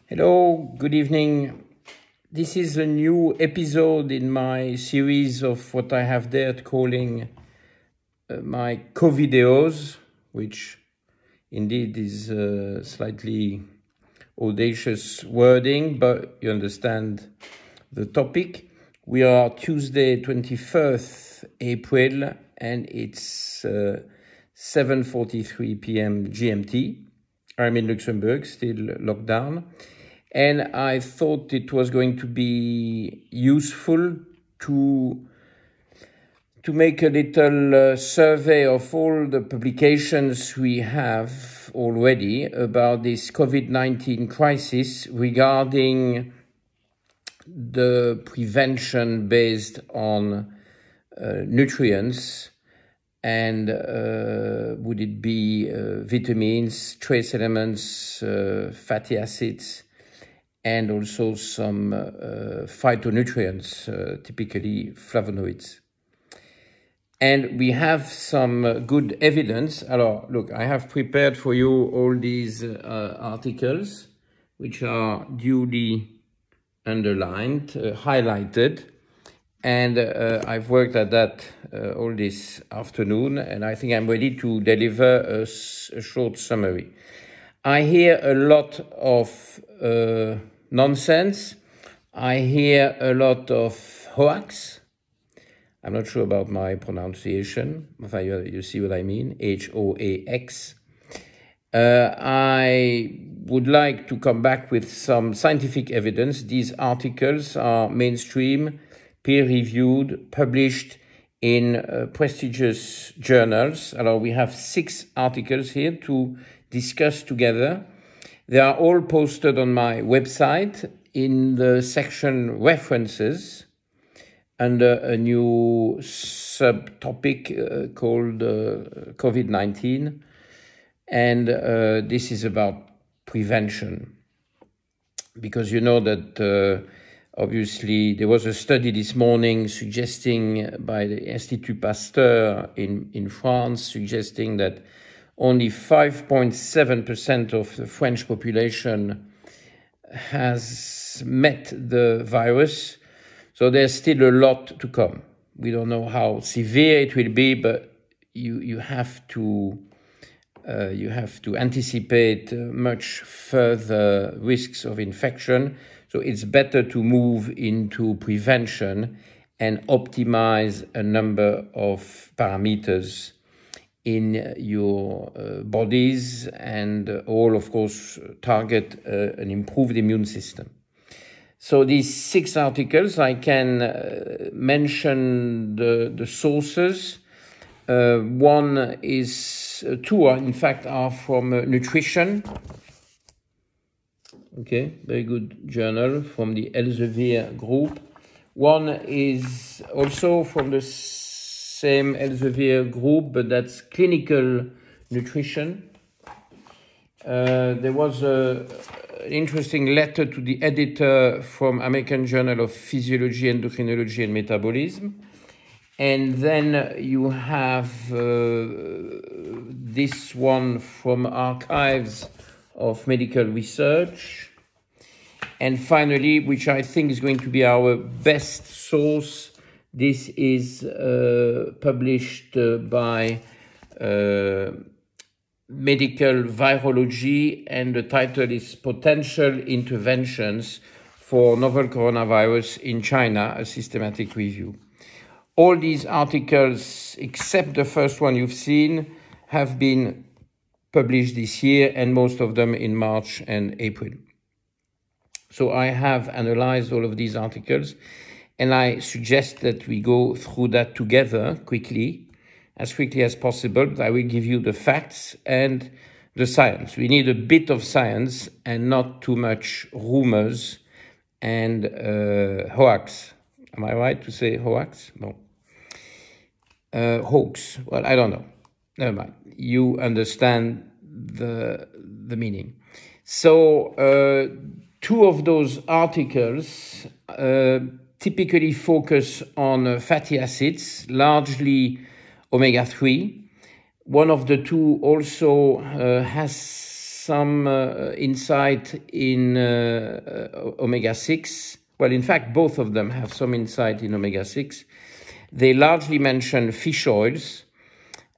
Hello, good evening. This is a new episode in my series of what I have dared calling my Covideos, which indeed is slightly audacious wording, but you understand the topic. We are Tuesday, 21st April, and it's 7:43 p.m. GMT. I'm in Luxembourg, still locked down. And I thought it was going to be useful to make a little survey of all the publications we have already about this COVID-19 crisis regarding the prevention based on nutrients and would it be vitamins, trace elements, fatty acids, and also some phytonutrients, typically flavonoids. And we have some good evidence. Alors, look, I have prepared for you all these articles, which are duly underlined, highlighted. And I've worked at that all this afternoon, and I think I'm ready to deliver a short summary. I hear a lot of nonsense. I hear a lot of hoax. I'm not sure about my pronunciation. You see what I mean? H-O-A-X. I would like to come back with some scientific evidence. These articles are mainstream, peer-reviewed, published in prestigious journals. Alors, we have 6 articles here to discuss together. They are all posted on my website in the section References under a new subtopic called COVID-19. And this is about prevention. Because you know that obviously there was a study this morning suggesting by the Institut Pasteur in France, suggesting that only 5.7% of the French population has met the virus. So there's still a lot to come. We don't know how severe it will be, but you have to anticipate much further risks of infection. So it's better to move into prevention and optimize a number of parameters in your bodies and all, of course, target an improved immune system. So these 6 articles, I can mention the sources. One is, 2 in fact are from nutrition. Okay, very good journal from the Elsevier group. One is also from the same Elsevier group, but that's clinical nutrition. There was an interesting letter to the editor from American Journal of Physiology, Endocrinology and Metabolism. And then you have this one from Archives of Medical Research. And finally, which I think is going to be our best source, this is published by Medical Virology, and the title is Potential Interventions for Novel Coronavirus in China, a Systematic Review. All these articles, except the first one you've seen, have been published this year, and most of them in March and April. So I have analyzed all of these articles, and I suggest that we go through that together as quickly as possible. But I will give you the facts and the science. We need a bit of science and not too much rumors and hoax. Am I right to say hoax? No. Hoax. Well, I don't know. Never mind. You understand the meaning. So 2 of those articles typically focus on fatty acids, largely omega-3. One of the 2 also has some insight in omega-6. Well, in fact, both of them have some insight in omega-6. They largely mention fish oils.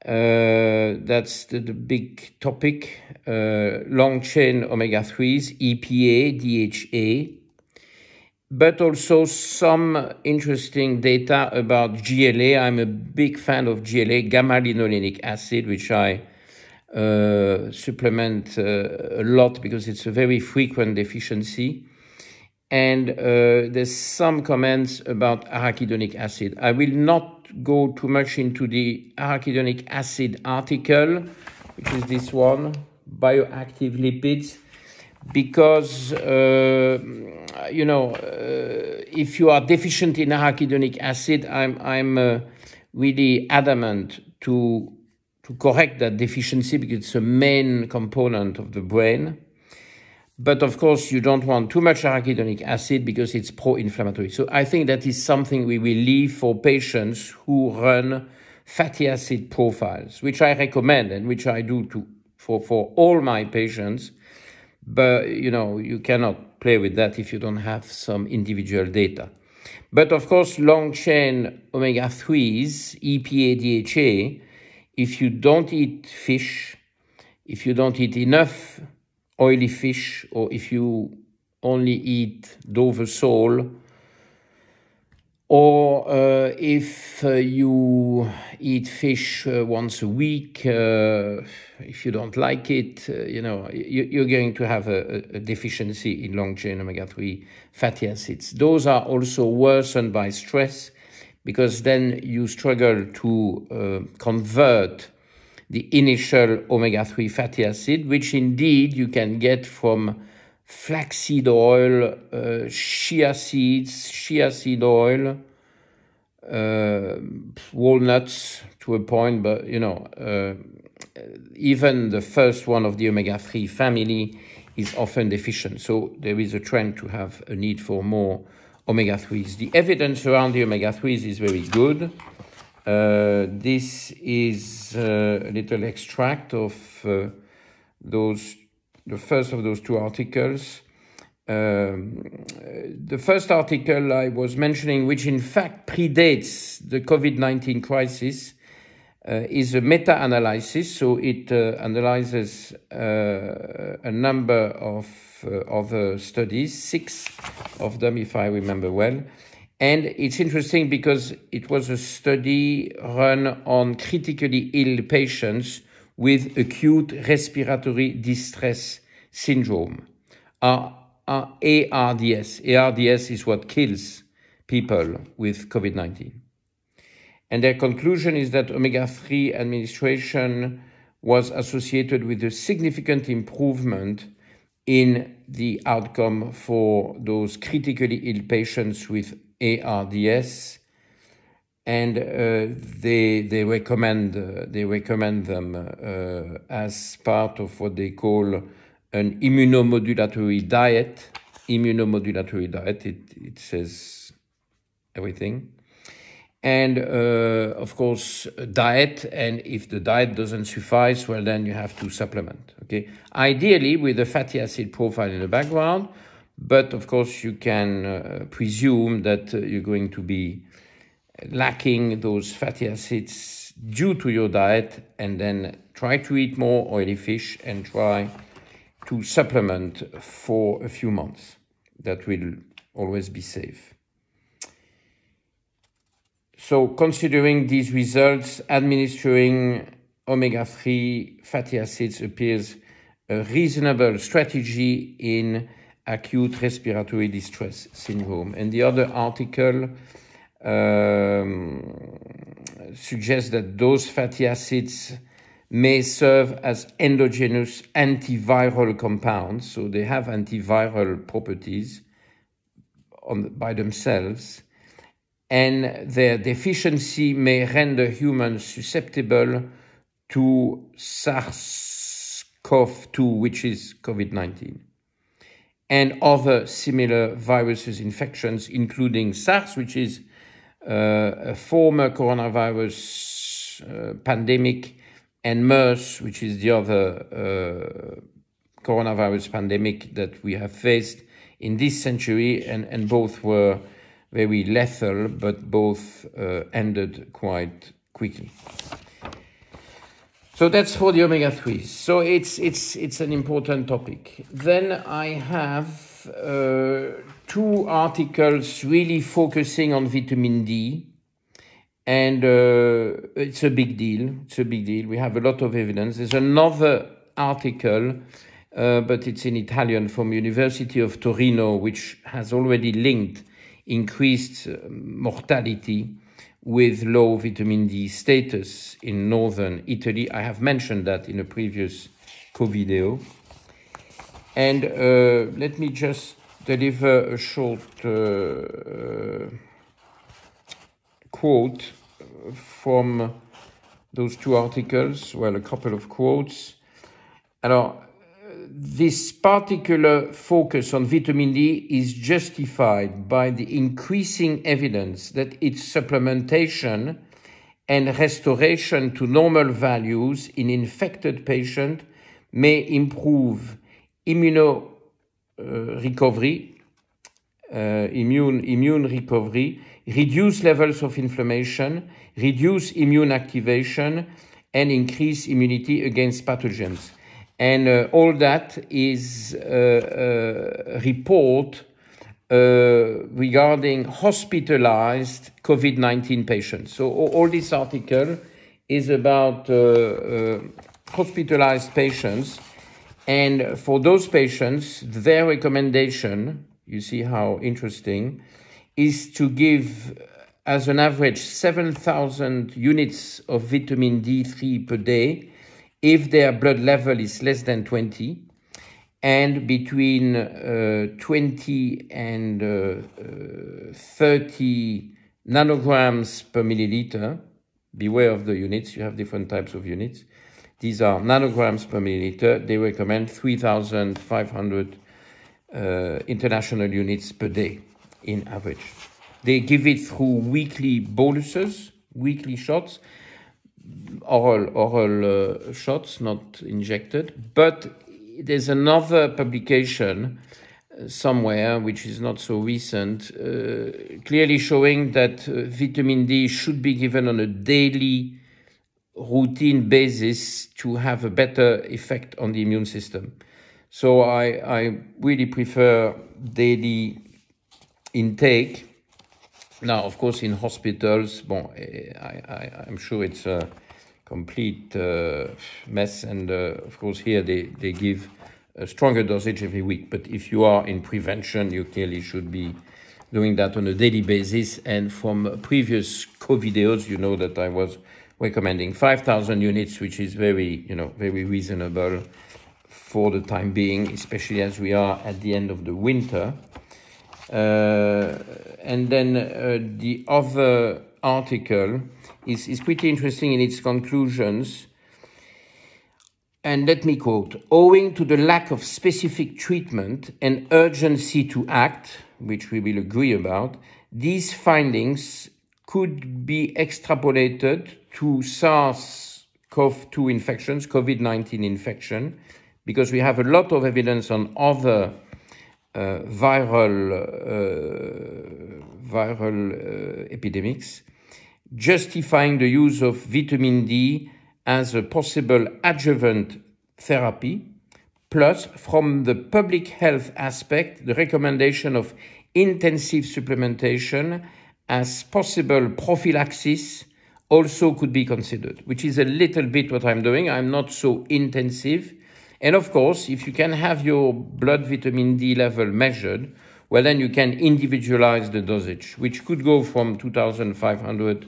That's the big topic. Long-chain omega-3s, EPA, DHA, but also some interesting data about GLA. I'm a big fan of GLA, gamma-linolenic acid, which I supplement a lot because it's a very frequent deficiency. And there's some comments about arachidonic acid. I will not go too much into the arachidonic acid article, which is this one, bioactive lipids, because, if you are deficient in arachidonic acid, I'm really adamant to correct that deficiency because it's a main component of the brain. But of course, you don't want too much arachidonic acid because it's pro-inflammatory. So I think that is something we will leave for patients who run fatty acid profiles, which I recommend and which I do for all my patients. But, you cannot play with that if you don't have some individual data. But of course, long-chain omega-3s, EPA, DHA, if you don't eat fish, if you don't eat enough oily fish, or if you only eat Dover sole, or if you eat fish once a week, if you don't like it, you're going to have a deficiency in long-chain omega-3 fatty acids. Those are also worsened by stress because then you struggle to convert the initial omega-3 fatty acid, which indeed you can get from flaxseed oil, chia seed oil, walnuts to a point, but even the first one of the omega-3 family is often deficient. So there is a trend to have a need for more omega-3s. The evidence around the omega-3s is very good. This is a little extract of the first of those two articles. The first article I was mentioning, which in fact predates the COVID-19 crisis, is a meta-analysis. So it analyzes a number of other studies, 6 of them, if I remember well. And it's interesting because it was a study run on critically ill patients with acute respiratory distress syndrome, ARDS. ARDS is what kills people with COVID-19. And their conclusion is that omega-3 administration was associated with a significant improvement in the outcome for those critically ill patients with ARDS, and they recommend them as part of what they call an immunomodulatory diet. It says everything. And of course, diet, and if the diet doesn't suffice, well, then you have to supplement, okay? Ideally with a fatty acid profile in the background, but of course you can presume that you're going to be lacking those fatty acids due to your diet, and then try to eat more oily fish and try to supplement for a few months. That will always be safe. So considering these results, administering omega-3 fatty acids appears a reasonable strategy in acute respiratory distress syndrome. And the other article suggests that those fatty acids may serve as endogenous antiviral compounds, so they have antiviral properties by themselves, and their deficiency may render humans susceptible to SARS-CoV-2, which is COVID-19, and other similar viruses infections, including SARS, which is a former coronavirus pandemic, and MERS, which is the other coronavirus pandemic that we have faced in this century, and both were very lethal, but both ended quite quickly. So that's for the omega-3s. So it's an important topic. Then I have two articles really focusing on vitamin D, and it's a big deal. It's a big deal. We have a lot of evidence. There's another article, but it's in Italian, from University of Torino, which has already linked increased mortality with low vitamin D status in northern Italy. I have mentioned that in a previous Covideo. And let me just deliver a short quote from those two articles, well, a couple of quotes. Alors, this particular focus on vitamin D is justified by the increasing evidence that its supplementation and restoration to normal values in infected patients may improve immune recovery, reduce levels of inflammation, reduce immune activation, and increase immunity against pathogens. And all that is a report regarding hospitalized COVID-19 patients. So all this article is about hospitalized patients. And for those patients, their recommendation, you see how interesting, is to give as an average 7,000 units of vitamin D3 per day if their blood level is less than 20, and between 20 and 30 nanograms per milliliter. Beware of the units, you have different types of units. These are nanograms per milliliter. They recommend 3,500 international units per day in average. They give it through weekly boluses, weekly shots, oral shots, not injected. But there's another publication somewhere, which is not so recent, clearly showing that vitamin D should be given on a daily routine basis to have a better effect on the immune system. So I really prefer daily intake. Now, of course, in hospitals, I'm sure it's a complete mess, and of course here they give a stronger dosage every week. But if you are in prevention, you clearly should be doing that on a daily basis. And from previous Covideos, you know that I was recommending 5,000 units, which is very reasonable for the time being, especially as we are at the end of the winter. And then the other article is pretty interesting in its conclusions. And let me quote: owing to the lack of specific treatment and urgency to act, which we will agree about, these findings could be extrapolated to SARS-CoV-2 infections, COVID-19 infection, because we have a lot of evidence on other viral epidemics, justifying the use of vitamin D as a possible adjuvant therapy, plus, from the public health aspect, the recommendation of intensive supplementation as possible prophylaxis also could be considered, which is a little bit what I'm doing. I'm not so intensive. And of course, if you can have your blood vitamin D level measured, well, then you can individualize the dosage, which could go from 2,500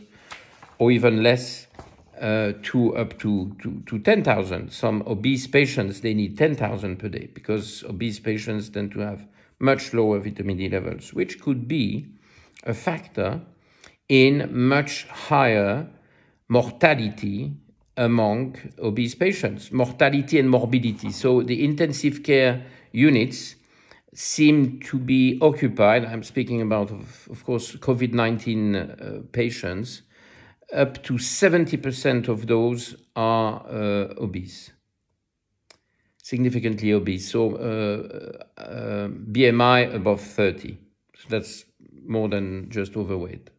or even less to up to 10,000. Some obese patients, they need 10,000 per day, because obese patients tend to have much lower vitamin D levels, which could be a factor in much higher mortality among obese patients, mortality and morbidity. So the intensive care units seem to be occupied. I'm speaking about, of course, COVID-19 patients. Up to 70% of those are obese. significantly obese. So BMI above 30. So that's more than just overweight.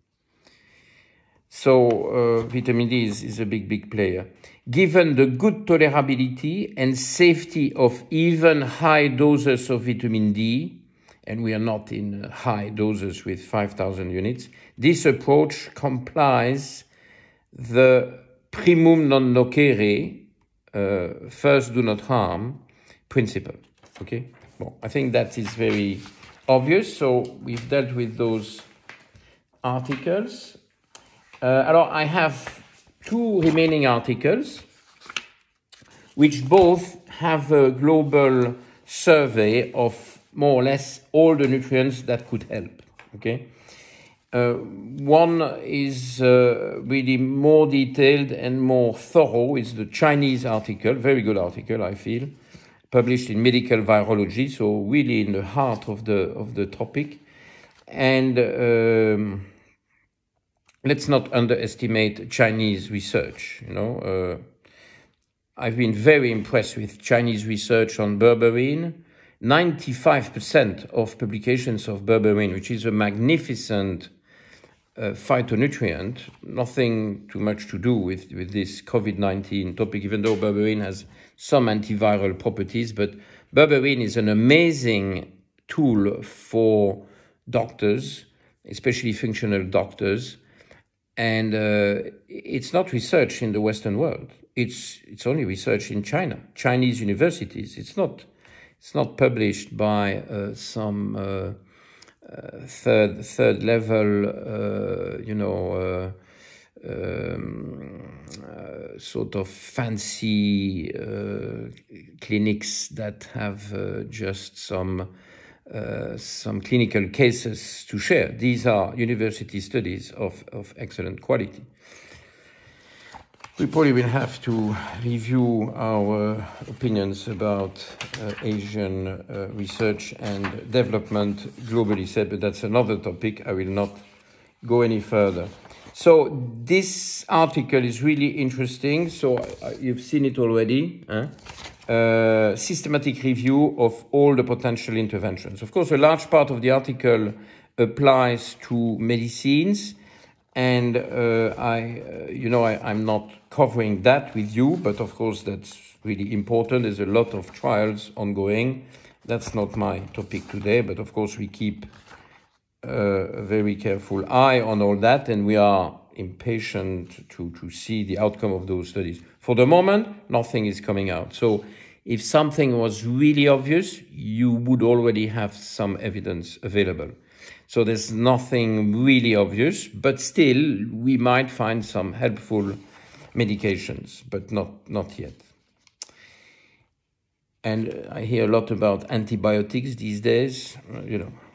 So vitamin D is a big player. Given the good tolerability and safety of even high doses of vitamin D, and we are not in high doses with 5,000 units, this approach complies the primum non nocere, first do not harm principle. Okay, well, I think that is very obvious. So we've dealt with those articles. Alors, I have two remaining articles, which both have a global survey of more or less all the nutrients that could help. Okay. One is really more detailed and more thorough. It's the Chinese article, very good article, I feel, published in Medical Virology, so really in the heart of the topic. And let's not underestimate Chinese research. I've been very impressed with Chinese research on berberine. 95% of publications of berberine, which is a magnificent phytonutrient, nothing too much to do with this COVID-19 topic, even though berberine has some antiviral properties. But berberine is an amazing tool for doctors, especially functional doctors. And it's not research in the Western world. It's only research in China, Chinese universities. It's not published by some third level, sort of fancy clinics that have just some clinical cases to share. These are university studies of excellent quality. We probably will have to review our opinions about Asian research and development globally said, but that's another topic. I will not go any further. So this article is really interesting. So you've seen it already. Systematic review of all the potential interventions. Of course, a large part of the article applies to medicines, and I'm not covering that with you, but of course that's really important. There's a lot of trials ongoing. That's not my topic today, but of course we keep a very careful eye on all that, and we are impatient to see the outcome of those studies. For the moment, nothing is coming out. So if something was really obvious, you would already have some evidence available. So there's nothing really obvious, but still we might find some helpful medications, but not yet. And I hear a lot about antibiotics these days.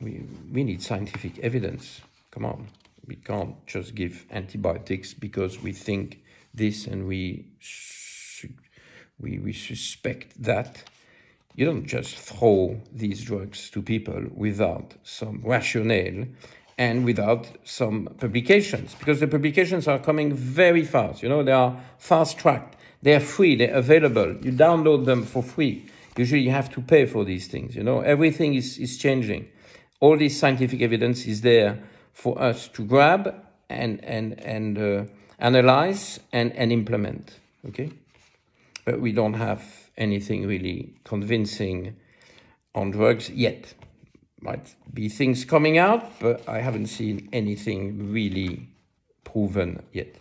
We need scientific evidence. Come on, we can't just give antibiotics because we think this and we suspect that. You don't just throw these drugs to people without some rationale and without some publications, because the publications are coming very fast. They are fast-tracked. They are free. They're available. You download them for free. Usually you have to pay for these things. Everything is changing. All this scientific evidence is there for us to grab and analyze and implement. Okay? But we don't have anything really convincing on drugs yet. Might be things coming out, but I haven't seen anything really proven yet.